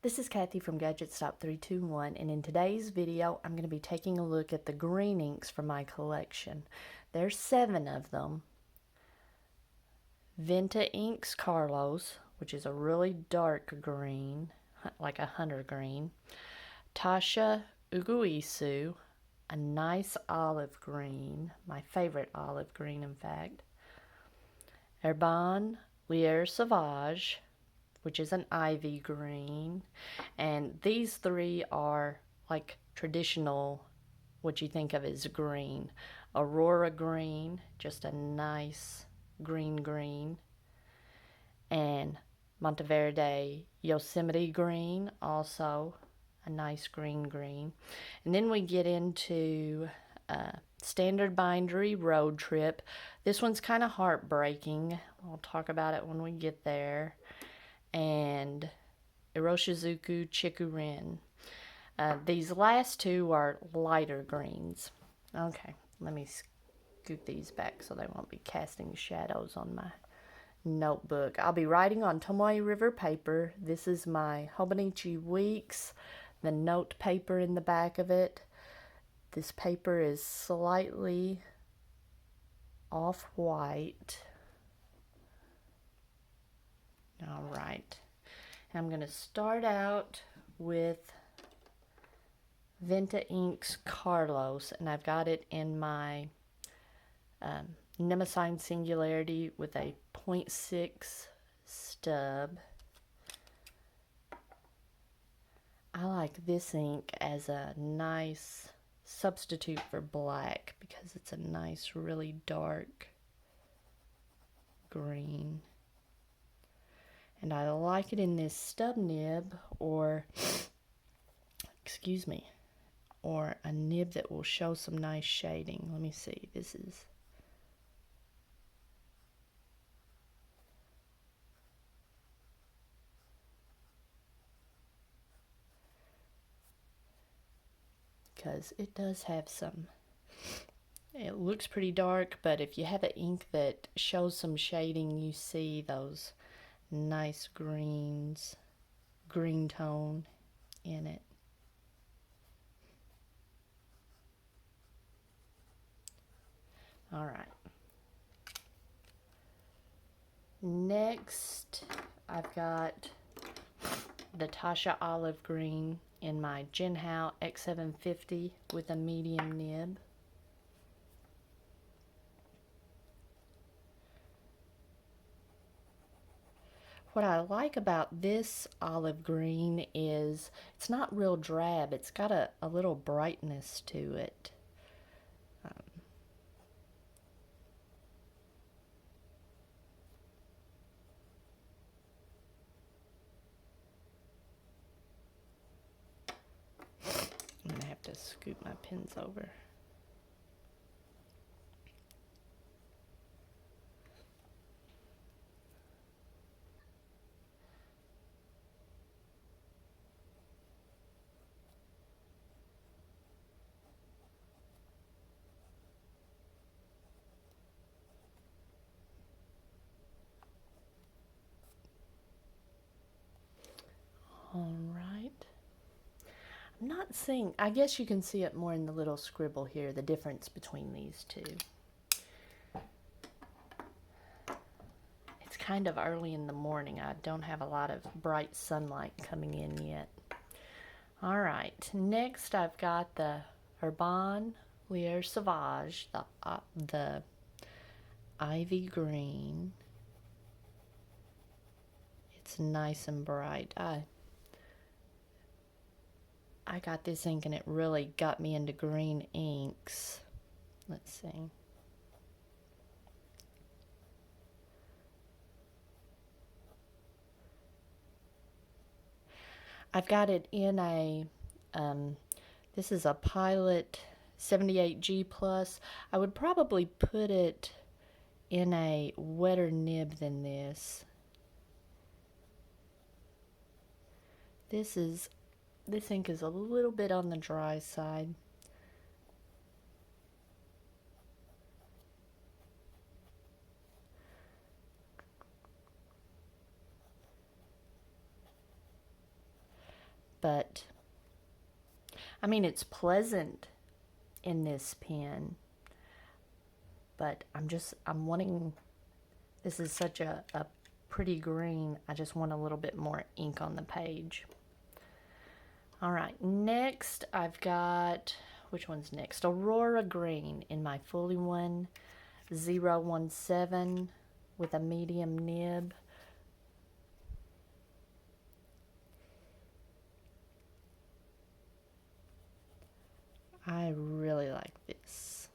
This is Kathy from Gadget Stop 321, and in today's video I'm going to be taking a look at the green inks from my collection. There's 7 of them. Vinta Inks Carlos, which is a really dark green, like a hunter green. Taccia Uguisu, a nice olive green, my favorite olive green in fact. Herbin, Lierre Sauvage, which is an ivy green, and these 3 are like traditional, what you think of as green. Aurora Green, just a nice green, and Monteverde Yosemite Green, also a nice green. And then we get into Standard Bindery Road Trip. This one's kind of heartbreaking. I'll talk about it when we get there. And Iroshizuku Chiku-rin. These last 2 are lighter greens. Okay, let me scoot these back so they won't be casting shadows on my notebook. I'll be writing on Tomoe River paper. This is my Hobonichi Weeks, the note paper in the back of it. This paper is slightly off-white. All right. I'm going to start out with Vinta Inks Carlos, and I've got it in my Nemesign Singularity with a 0.6 stub. I like this ink as a nice substitute for black because it's a nice, really dark green. And I like it in this stub nib or a nib that will show some nice shading. Let me see. This is because it does have some, it looks pretty dark, but if you have an ink that shows some shading, you see those nice green tone in it. All right. Next, I've got the Taccia Olive Green in my Jinhao X750 with a medium nib. What I like about this olive green is it's not real drab. It's got a little brightness to it. I'm going to have to scoot my pins over. All right. I'm not seeing, I guess you can see it more in the little scribble here, the difference between these 2. It's kind of early in the morning. I don't have a lot of bright sunlight coming in yet. All right, next I've got the Herbin Lierre Sauvage, the ivy green. It's nice and bright. I got this ink and it really got me into green inks. Let's see. I've got it in a, this is a Pilot 78G Plus. I would probably put it in a wetter nib than this. This ink is a little bit on the dry side. But, I mean, it's pleasant in this pen, but I'm wanting, this is such a pretty green, I just want a little bit more ink on the page. All right, next I've got, which one's next? Aurora Green in my Fully One 017 with a medium nib. I really like this.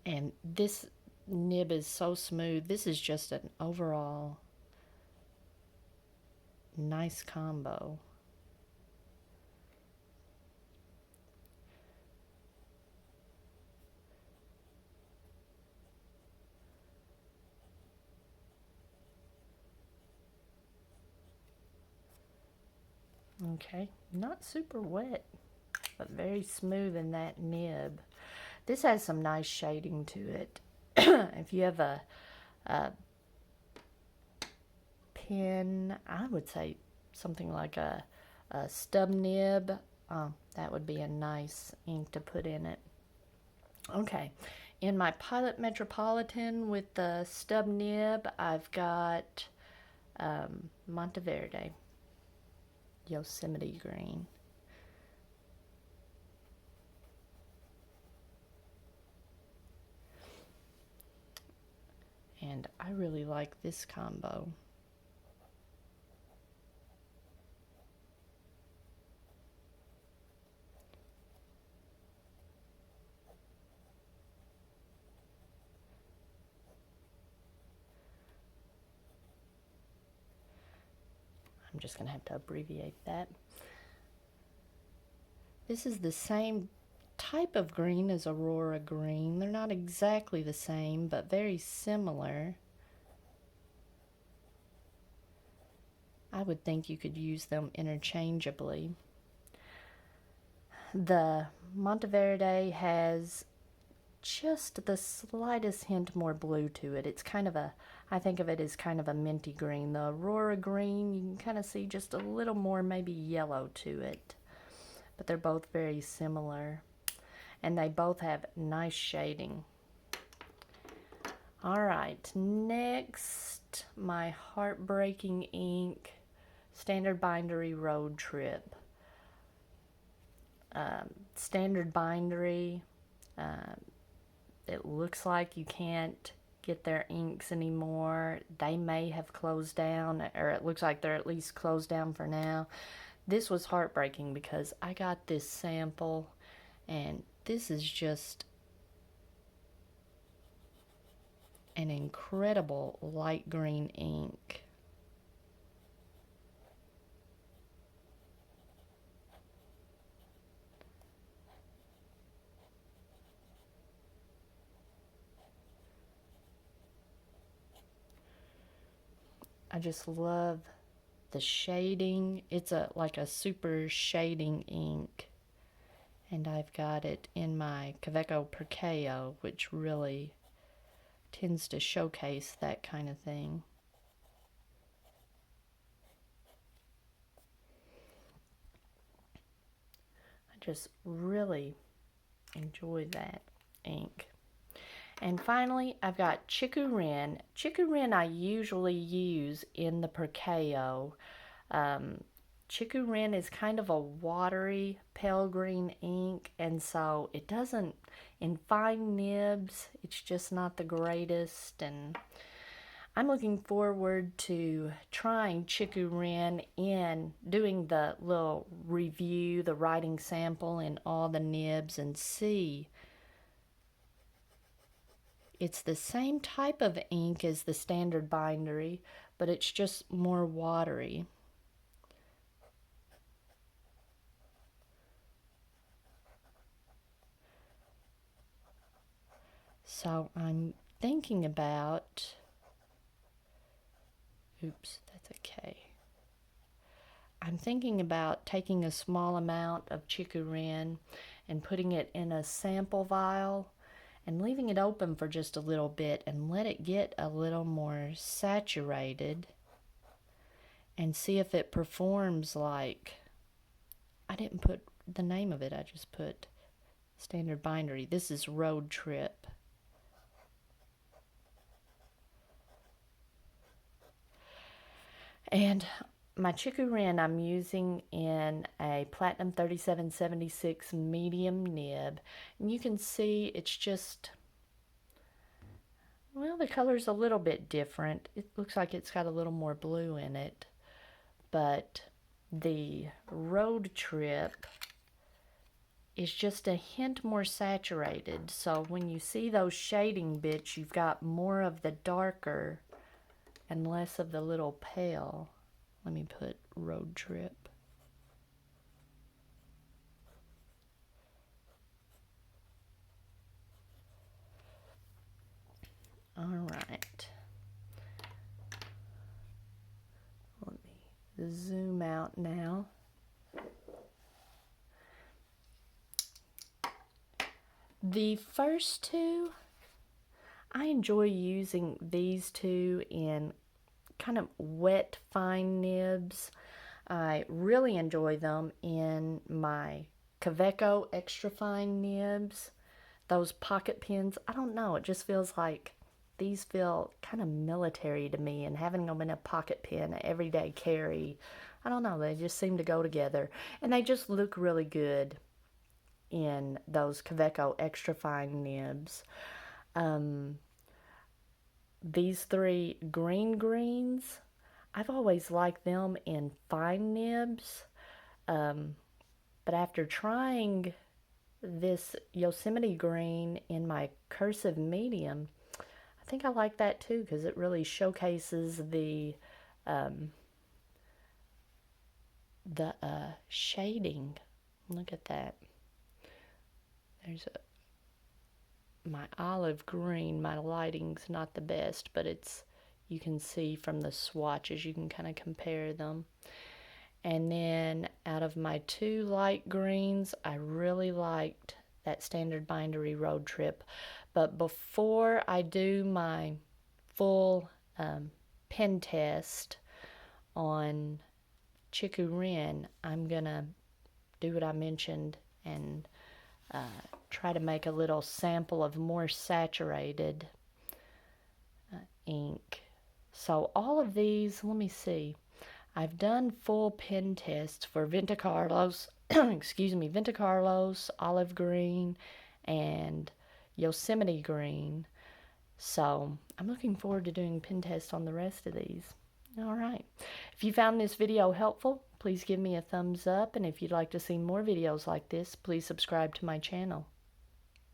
And this nib is so smooth. This is just an overall nice combo. Okay, not super wet, but very smooth in that nib. This has some nice shading to it. If you have a pen, I would say something like a stub nib, that would be a nice ink to put in it. Okay, in my Pilot Metropolitan with the stub nib, I've got Monteverde Yosemite Green. And I really like this combo. I'm just going to have to abbreviate that. This is the same type of green as Aurora Green. They're not exactly the same, but very similar. I would think you could use them interchangeably. The Monteverde has just the slightest hint more blue to it. It's kind of a, I think of it as kind of a minty green. The Aurora Green, you can kind of see just a little more maybe yellow to it. But they're both very similar. And they both have nice shading. All right, next, my Heartbreaking Ink Standard Bindery Road Trip. Standard Bindery, it looks like you can't get their inks anymore. They may have closed down, or it looks like they're at least closed down for now. This was heartbreaking because I got this sample, and this is just an incredible light green ink. I just love the shading. It's like a super shading ink. And I've got it in my Kaweco Perkeo, which really tends to showcase that kind of thing. I just really enjoy that ink. And finally, I've got Chiku-rin. Chiku-rin I usually use in the Perkeo. Chiku-rin is kind of a watery pale green ink, and so it doesn't, in fine nibs, it's just not the greatest. And I'm looking forward to trying Chiku-rin in doing the little review, the writing sample in all the nibs, and see. It's the same type of ink as the standard bindery, but it's just more watery. So I'm thinking about, oops, that's okay. I'm thinking about taking a small amount of Chiku-rin and putting it in a sample vial and leaving it open for just a little bit and let it get a little more saturated. and see if it performs like, I didn't put the name of it, I just put standard bindery. This is Road Trip. And my Chiku-rin I'm using in a Platinum 3776 medium nib. And you can see it's just, well, the color's a little bit different. It looks like it's got a little more blue in it. But the Road Trip is just a hint more saturated. So when you see those shading bits, you've got more of the darker and less of the little pale. Let me put Road Trip. All right. Let me zoom out now. The first two, I enjoy using these two in kind of wet fine nibs. I really enjoy them in my Kaweco extra fine nibs. Those pocket pins, I don't know, it just feels like these feel kind of military to me, and having them in a pocket pin, an everyday carry, I don't know, they just seem to go together. And they just look really good in those Kaweco extra fine nibs. These three green greens, I've always liked them in fine nibs, but after trying this Yosemite green in my cursive medium, I think I like that too, because it really showcases the shading. Look at that. There's my olive green. My lighting's not the best, but it's, you can see from the swatches, you can kind of compare them. And then out of my two light greens, I really liked that standard bindery Road Trip. But before I do my full pen test on Chiku-rin, I'm gonna do what I mentioned and try to make a little sample of more saturated ink. So all of these, let me see, I've done full pen tests for Vinta Carlos, excuse me, Vinta Carlos, olive green, and Yosemite green. So I'm looking forward to doing pen tests on the rest of these. All right. If you found this video helpful, please give me a thumbs up. And if you'd like to see more videos like this, please subscribe to my channel.